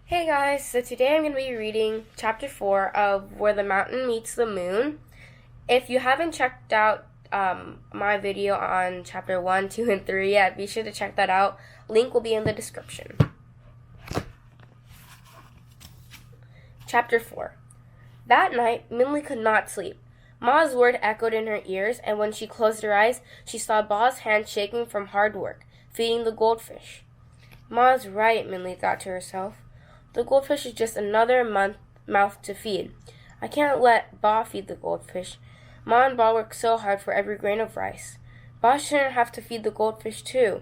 Hey guys, so today I'm going to be reading chapter 4 of Where the Mountain Meets the Moon. If you haven't checked out my video on chapter 1, 2, and 3 yet, be sure to check that out. Link will be in the description. Chapter 4. That night, Minli could not sleep. Ma's word echoed in her ears, and when she closed her eyes, she saw Ba's hand shaking from hard work, feeding the goldfish. Ma's right, Minli thought to herself. The goldfish is just another mouth to feed. I can't let Ba feed the goldfish. Ma and Ba work so hard for every grain of rice. Ba shouldn't have to feed the goldfish too.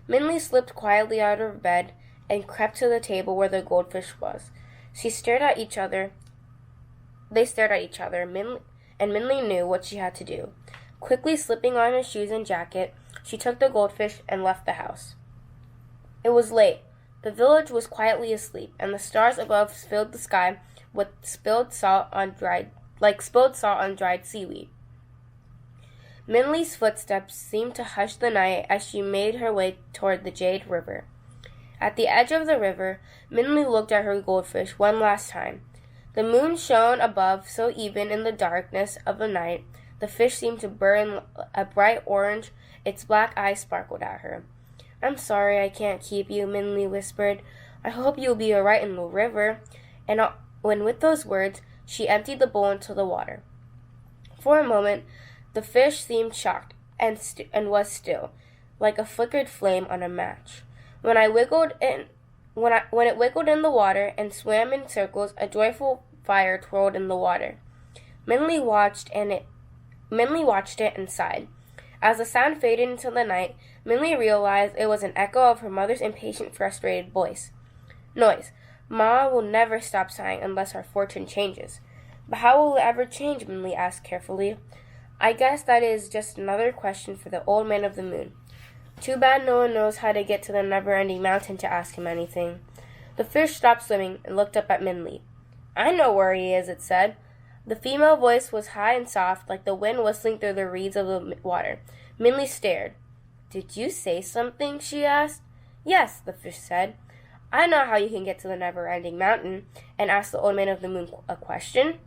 Minli slipped quietly out of bed and crept to the table where the goldfish was. They stared at each other, and Minli knew what she had to do. Quickly slipping on her shoes and jacket, she took the goldfish and left the house. It was late. The village was quietly asleep, and the stars above filled the sky with spilled salt on dried seaweed. Minli's footsteps seemed to hush the night as she made her way toward the Jade River. At the edge of the river, Minli looked at her goldfish one last time. The moon shone above so even in the darkness of the night, the fish seemed to burn a bright orange. Its black eyes sparkled at her. I'm sorry I can't keep you, Minli whispered. I hope you'll be all right in the river. And when with those words, she emptied the bowl into the water. For a moment, the fish seemed shocked and was still, like a flickered flame on a match. When it wiggled in the water and swam in circles, a joyful fire twirled in the water. Minli watched it and sighed. As the sound faded into the night, Minli realized it was an echo of her mother's impatient, frustrated noise. Ma will never stop sighing unless our fortune changes. But how will it ever change? Minli asked carefully. I guess that is just another question for the old man of the moon. Too bad no one knows how to get to the never-ending mountain to ask him anything. The fish stopped swimming and looked up at Minli. I know where he is, it said. The female voice was high and soft, like the wind whistling through the reeds of the water. Minli stared. Did you say something? She asked. Yes, the fish said. I know how you can get to the never-ending mountain, and asked the old man of the moon a question.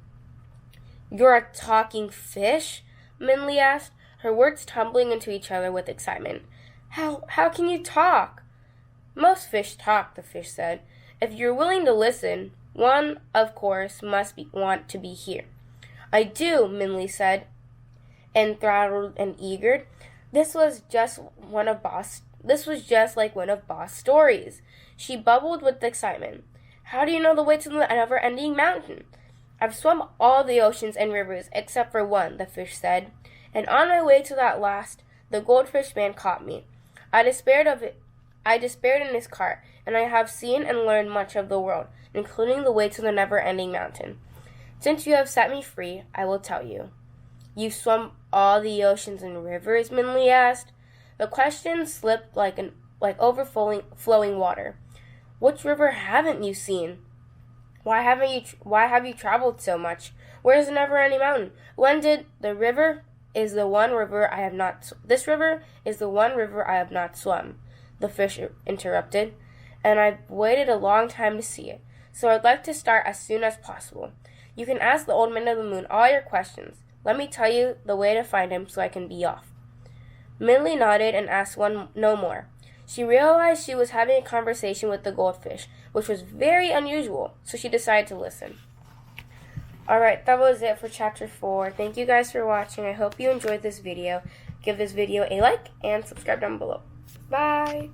You're a talking fish? Minli asked, her words tumbling into each other with excitement. How can you talk? Most fish talk, the fish said. If you're willing to listen, one, of course, must want to be here. I do, Minli said, enthralled and eager. This was just like one of Ba's stories. She bubbled with excitement. How do you know the way to the never-ending mountain? I've swum all the oceans and rivers except for one, the fish said. And on my way to that last, the goldfish man caught me. I despaired in his cart, and I have seen and learned much of the world, including the way to the never-ending mountain. Since you have set me free, I will tell you. You've swum all the oceans and rivers? Minli asked. The question slipped like overflowing water. Which river haven't you seen? Why have you traveled so much? Where's the never-ending mountain? This river is the one river I have not swum, the fish interrupted, and I've waited a long time to see it, so I'd like to start as soon as possible. You can ask the old man of the moon all your questions. Let me tell you the way to find him so I can be off. Minli nodded and asked no more. She realized she was having a conversation with the goldfish, which was very unusual, so she decided to listen. Alright, that was it for chapter 4. Thank you guys for watching. I hope you enjoyed this video. Give this video a like and subscribe down below. Bye!